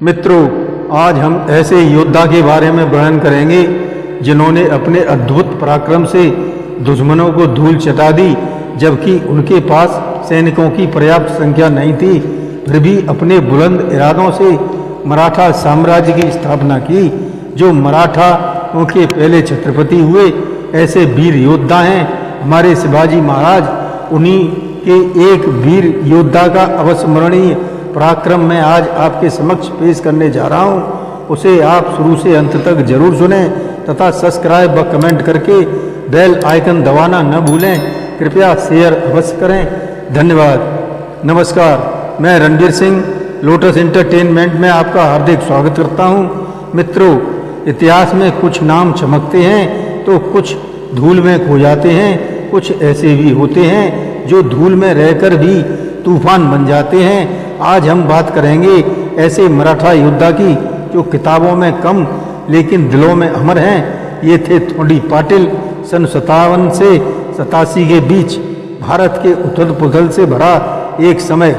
मित्रों, आज हम ऐसे योद्धा के बारे में बयान करेंगे जिन्होंने अपने अद्भुत पराक्रम से दुश्मनों को धूल चटा दी। जबकि उनके पास सैनिकों की पर्याप्त संख्या नहीं थी, फिर भी अपने बुलंद इरादों से मराठा साम्राज्य की स्थापना की। जो मराठाओं के पहले छत्रपति हुए, ऐसे वीर योद्धा हैं हमारे शिवाजी महाराज। उन्हीं के एक वीर योद्धा का अविस्मरणीय पराक्रम मैं आज आपके समक्ष पेश करने जा रहा हूँ। उसे आप शुरू से अंत तक जरूर सुनें तथा सब्सक्राइब व कमेंट करके बेल आइकन दबाना न भूलें। कृपया शेयर अवश्य करें। धन्यवाद। नमस्कार, मैं रणवीर सिंह लोटस एंटरटेनमेंट में आपका हार्दिक स्वागत करता हूँ। मित्रों, इतिहास में कुछ नाम चमकते हैं तो कुछ धूल में खो जाते हैं। कुछ ऐसे भी होते हैं जो धूल में रहकर भी तूफान बन जाते हैं। आज हम बात करेंगे ऐसे मराठा योद्धा की जो किताबों में कम लेकिन दिलों में अमर हैं। ये थे थोंडी पाटिल। सन 57 से 87 के बीच भारत के उथल पुथल से भरा एक समय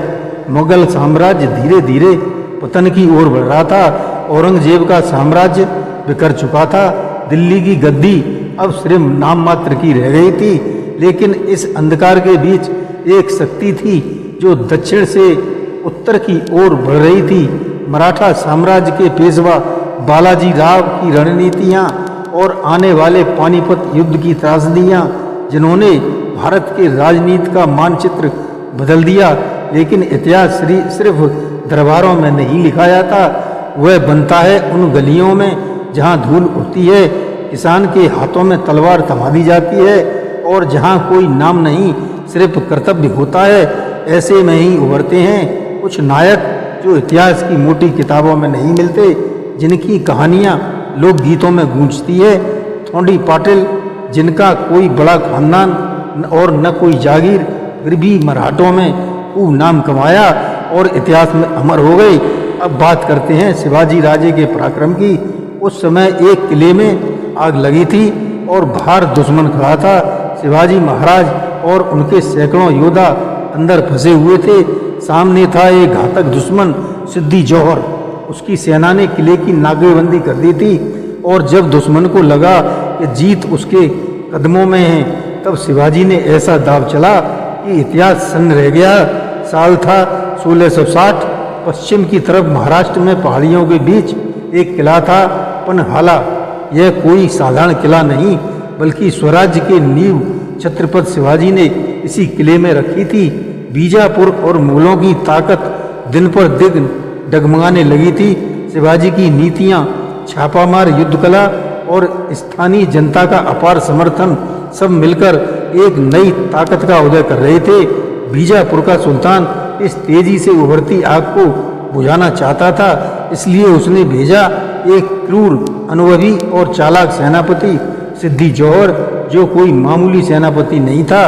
मुगल साम्राज्य धीरे धीरे पतन की ओर बढ़ रहा था। औरंगजेब का साम्राज्य बिखर चुका था। दिल्ली की गद्दी अब सिर्फ नाम मात्र की रह गई थी। लेकिन इस अंधकार के बीच एक शक्ति थी जो दक्षिण से उत्तर की ओर बढ़ रही थी। मराठा साम्राज्य के पेशवा बालाजी राव की रणनीतियां और आने वाले पानीपत युद्ध की त्रासदियां, जिन्होंने भारत के राजनीति का मानचित्र बदल दिया। लेकिन इतिहास सिर्फ दरबारों में नहीं लिखा जाता, वह बनता है उन गलियों में जहां धूल उड़ती है, किसान के हाथों में तलवार थमा दी जाती है और जहां कोई नाम नहीं सिर्फ कर्तव्य होता है। ऐसे में ही उभरते हैं कुछ नायक जो इतिहास की मोटी किताबों में नहीं मिलते, जिनकी कहानियां लोकगीतों में गूंजती है। थोंडी पाटिल, जिनका कोई बड़ा खानदान और न कोई जागीर, फिर भी मराठों में खूब नाम कमाया और इतिहास में अमर हो गए। अब बात करते हैं शिवाजी राजे के पराक्रम की। उस समय एक किले में आग लगी थी और बाहर दुश्मन खड़ा था। शिवाजी महाराज और उनके सैकड़ों योद्धा अंदर फंसे हुए थे। सामने था एक घातक दुश्मन, सिद्दी जौहर। उसकी सेना ने किले की नाकेबंदी कर दी थी और जब दुश्मन को लगा कि जीत उसके कदमों में है, तब शिवाजी ने ऐसा दाव चला कि इतिहास सन्न रह गया। साल था 1660। पश्चिम की तरफ महाराष्ट्र में पहाड़ियों के बीच एक किला था, पनहाला। यह कोई साधारण किला नहीं, बल्कि स्वराज्य के नींव छत्रपति शिवाजी ने इसी किले में रखी थी। बीजापुर और मुगलों की ताकत दिन पर दिन डगमगाने लगी थी। शिवाजी की नीतियां, छापामार युद्ध कला और स्थानीय जनता का अपार समर्थन सब मिलकर एक नई ताकत का उदय कर रहे थे। बीजापुर का सुल्तान इस तेजी से उभरती आग को बुझाना चाहता था, इसलिए उसने भेजा एक क्रूर, अनुभवी और चालाक सेनापति, सिद्दी जौहर, जो कोई मामूली सेनापति नहीं था।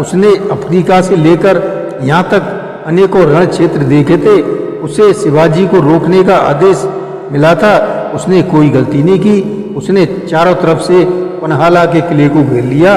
उसने अफ्रीका से लेकर यहाँ तक अनेकों रण क्षेत्र देखे थे। उसे शिवाजी को रोकने का आदेश मिला था। उसने कोई गलती नहीं की। उसने चारों तरफ से पनहाला के किले को घेर लिया,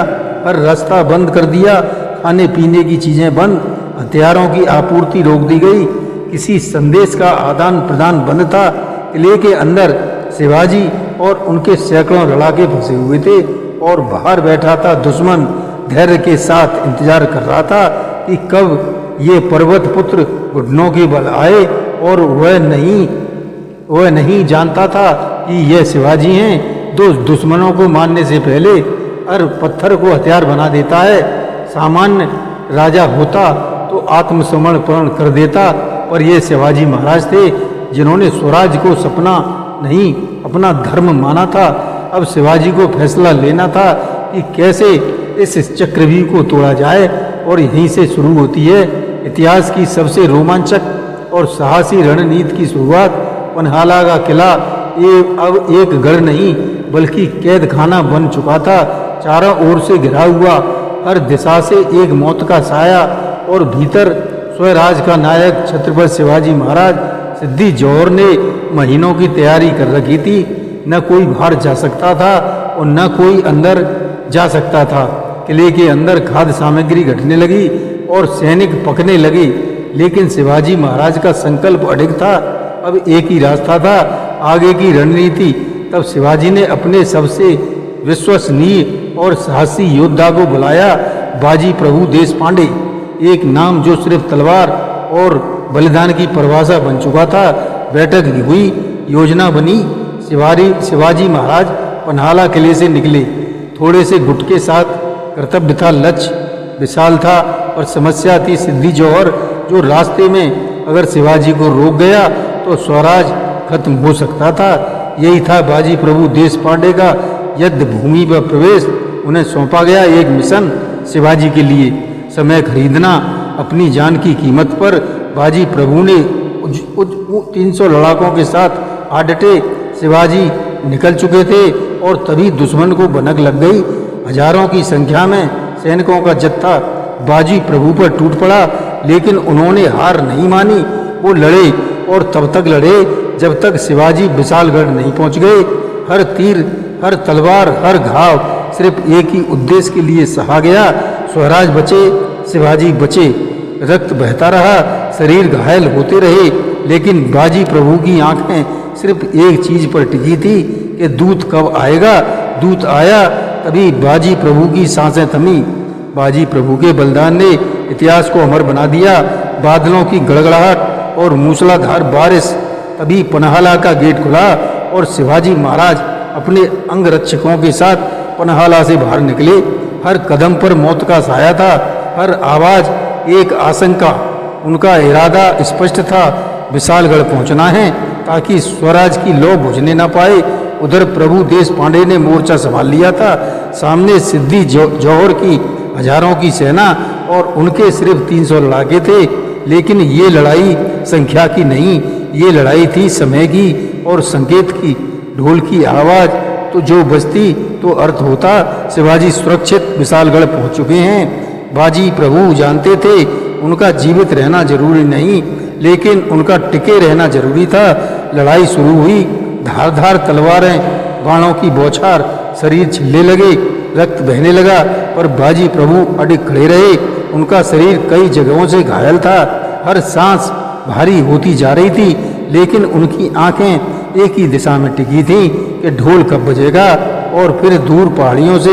हर रास्ता बंद कर दिया, खाने पीने की चीजें बंद, हथियारों की आपूर्ति रोक दी गई, किसी संदेश का आदान प्रदान बंद था। किले के अंदर शिवाजी और उनके सैकड़ों लड़ाके फंसे हुए थे और बाहर बैठा था दुश्मन धैर्य के साथ इंतजार कर रहा था कि कब ये पर्वत पुत्र घुटनों के बल आए। और वह नहीं जानता था कि यह शिवाजी हैं। दुश्मनों को मारने से पहले हर पत्थर को हथियार बना देता है। सामान्य राजा होता तो आत्मसमर्पण कर देता, पर यह शिवाजी महाराज थे जिन्होंने स्वराज को सपना नहीं अपना धर्म माना था। अब शिवाजी को फैसला लेना था कि कैसे इस चक्रव्यूह को तोड़ा जाए, और यहीं से शुरू होती है इतिहास की सबसे रोमांचक और साहसी रणनीति की शुरुआत। पनहाला का किला अब एक गढ़ नहीं बल्कि कैद खाना बन चुका था। चारों ओर से घिरा हुआ, हर दिशा से एक मौत का साया, और भीतर स्वराज का नायक छत्रपति शिवाजी महाराज। सिद्दी जौहर ने महीनों की तैयारी कर रखी थी। न कोई बाहर जा सकता था और न कोई अंदर जा सकता था। किले के अंदर खाद्य सामग्री घटने लगी और सैनिक पकने लगे, लेकिन शिवाजी महाराज का संकल्प अडिग था। अब एक ही रास्ता था, आगे की रणनीति। तब शिवाजी ने अपने सबसे विश्वसनीय और साहसी योद्धा को बुलाया, बाजी प्रभु देशपांडे। एक नाम जो सिर्फ तलवार और बलिदान की परिभाषा बन चुका था। बैठक हुई, योजना बनी। शिवाजी महाराज पन्हाला किले से निकले। थोड़े से गुट के साथ कर्तव्य था, लक्ष्य विशाल था, और समस्या थी सिद्धि जौहर, जो रास्ते में अगर शिवाजी को रोक गया तो स्वराज खत्म हो सकता था। यही था बाजी प्रभु देशपांडे का युद्ध भूमि पर प्रवेश। उन्हें सौंपा गया एक मिशन, शिवाजी के लिए समय खरीदना अपनी जान की कीमत पर। बाजी प्रभु ने 300 लड़ाकों के साथ आ डटे। शिवाजी निकल चुके थे और तभी दुश्मन को भनक लग गई। हजारों की संख्या में सैनिकों का जत्था बाजी प्रभु पर टूट पड़ा, लेकिन उन्होंने हार नहीं मानी। वो लड़े और तब तक लड़े जब तक शिवाजी विशालगढ़ नहीं पहुंच गए। हर तीर, हर तलवार, हर घाव सिर्फ एक ही उद्देश्य के लिए सहा गया, स्वराज बचे, शिवाजी बचे। रक्त बहता रहा, शरीर घायल होते रहे, लेकिन बाजी प्रभु की आंखें सिर्फ एक चीज पर टिकी थी कि दूत कब आएगा। दूत आया, तभी बाजी प्रभु की सांसें थमी। बाजी प्रभु के बलिदान ने इतिहास को अमर बना दिया। बादलों की गड़गड़ाहट और मूसलाधार बारिश, तभी पन्हाला का गेट खुला और शिवाजी महाराज अपने अंगरक्षकों के साथ पन्हाला से बाहर निकले। हर कदम पर मौत का साया था, हर आवाज एक आशंका। उनका इरादा स्पष्ट था, विशालगढ़ पहुंचना है ताकि स्वराज की लौ बुझने न पाए। उधर प्रभु देशपांडे ने मोर्चा संभाल लिया था। सामने सिद्धि जौहर की हजारों की सेना और उनके सिर्फ 300 लड़ाके थे। लेकिन ये लड़ाई संख्या की नहीं, ये लड़ाई थी समय की और संकेत की। ढोल की आवाज तो जो बजती तो अर्थ होता, शिवाजी सुरक्षित विशालगढ़ पहुंच चुके हैं। बाजी प्रभु जानते थे उनका जीवित रहना जरूरी नहीं, लेकिन उनका टिके रहना जरूरी था। लड़ाई शुरू हुई, धारदार तलवारें, बाणों की बौछार, शरीर छिलने लगे, रक्त बहने लगा, पर बाजी प्रभु अडिग खड़े रहे। उनका शरीर कई जगहों से घायल था, हर सांस भारी होती जा रही थी, लेकिन उनकी आंखें एक ही दिशा में टिकी थीं कि ढोल कब बजेगा। और फिर दूर पहाड़ियों से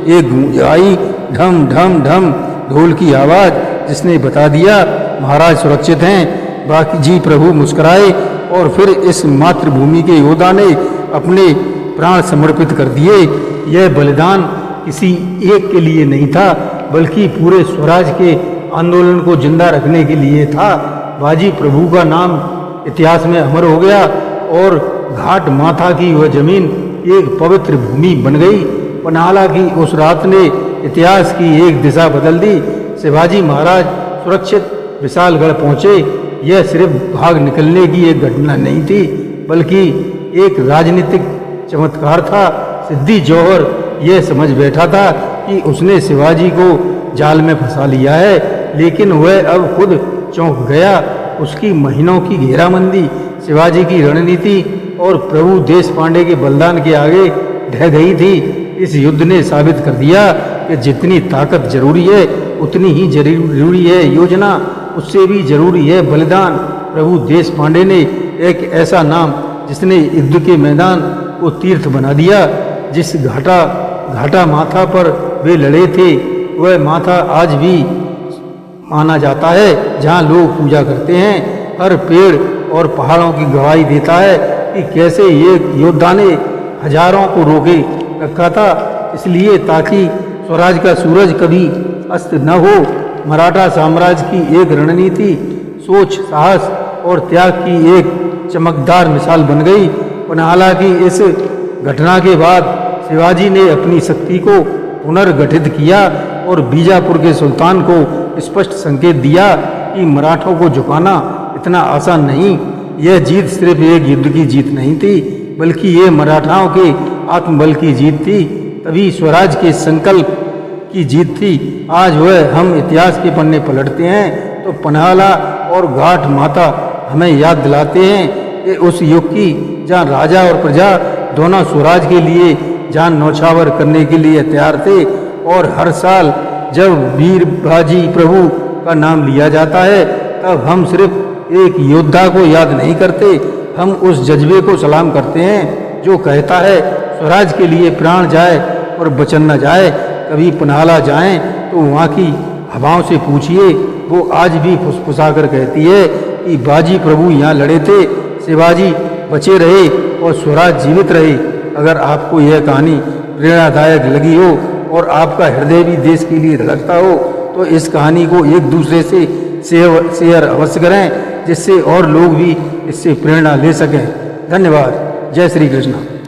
एक गूंज आई, ढम ढम ढम, ढोल की आवाज, जिसने बता दिया महाराज सुरक्षित हैं। बाजी प्रभु मुस्कुराए और फिर इस मातृभूमि के योद्धा ने अपने प्राण समर्पित कर दिए। यह बलिदान किसी एक के लिए नहीं था, बल्कि पूरे स्वराज के आंदोलन को जिंदा रखने के लिए था। बाजी प्रभु का नाम इतिहास में अमर हो गया और घाट माथा की वह जमीन एक पवित्र भूमि बन गई। पन्हाला की उस रात ने इतिहास की एक दिशा बदल दी। शिवाजी महाराज सुरक्षित विशालगढ़ पहुंचे। यह सिर्फ भाग निकलने की एक घटना नहीं थी, बल्कि एक राजनीतिक चमत्कार था। सिद्धि जौहर यह समझ बैठा था कि उसने शिवाजी को जाल में फंसा लिया है, लेकिन वह अब खुद चौंक गया। उसकी महीनों की घेराबंदी, शिवाजी की रणनीति और प्रभु देशपांडे के बलिदान के आगे ढह गई थी। इस युद्ध ने साबित कर दिया कि जितनी ताकत जरूरी है, उतनी ही जरूरी है योजना, उससे भी जरूरी है बलिदान। प्रभु देशपांडे ने एक ऐसा नाम जिसने युद्ध के मैदान को तीर्थ बना दिया। जिस घाटा माथा पर वे लड़े थे, वह माथा आज भी माना जाता है जहाँ लोग पूजा करते हैं। हर पेड़ और पहाड़ों की गवाही देता है कि कैसे ये योद्धा ने हजारों को रोके रखा था, इसलिए ताकि स्वराज का सूरज कभी अस्त न हो। मराठा साम्राज्य की एक रणनीति, सोच, साहस और त्याग की एक चमकदार मिसाल बन गई। पन्हाला की इस घटना के बाद शिवाजी ने अपनी शक्ति को पुनर्गठित किया और बीजापुर के सुल्तान को स्पष्ट संकेत दिया कि मराठों को झुकाना इतना आसान नहीं। यह जीत सिर्फ एक युद्ध की जीत नहीं थी, बल्कि ये मराठाओं के आत्मबल की जीत थी, तभी स्वराज के संकल्प की जीत थी। आज वह हम इतिहास के पन्ने पलटते हैं तो पन्हाला और घाट माता हमें याद दिलाते हैं कि उस युग की जहाँ राजा और प्रजा दोनों स्वराज के लिए जान न्यौछावर करने के लिए तैयार थे। और हर साल जब वीर बाजी प्रभु का नाम लिया जाता है, तब हम सिर्फ एक योद्धा को याद नहीं करते, हम उस जज्बे को सलाम करते हैं जो कहता है स्वराज के लिए प्राण जाए और वचन न जाए। कभी पन्हाला जाएं तो वहाँ की हवाओं से पूछिए, वो आज भी फुसफुसा कर कहती है कि बाजी प्रभु यहाँ लड़े थे, शिवाजी बचे रहे और स्वराज जीवित रहे। अगर आपको यह कहानी प्रेरणादायक लगी हो और आपका हृदय भी देश के लिए धड़कता हो तो इस कहानी को एक दूसरे से शेयर अवश्य करें, जिससे और लोग भी इससे प्रेरणा ले सकें। धन्यवाद। जय श्री कृष्ण।